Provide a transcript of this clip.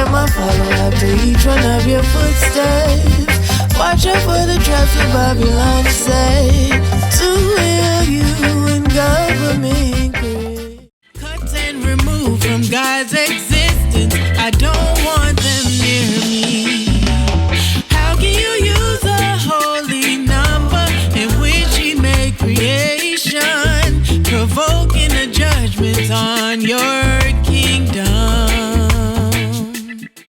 I'ma follow after each one of your footsteps. Watch out for the traps of Babylon say to will you in government. Cut and remove from God's existence. I don't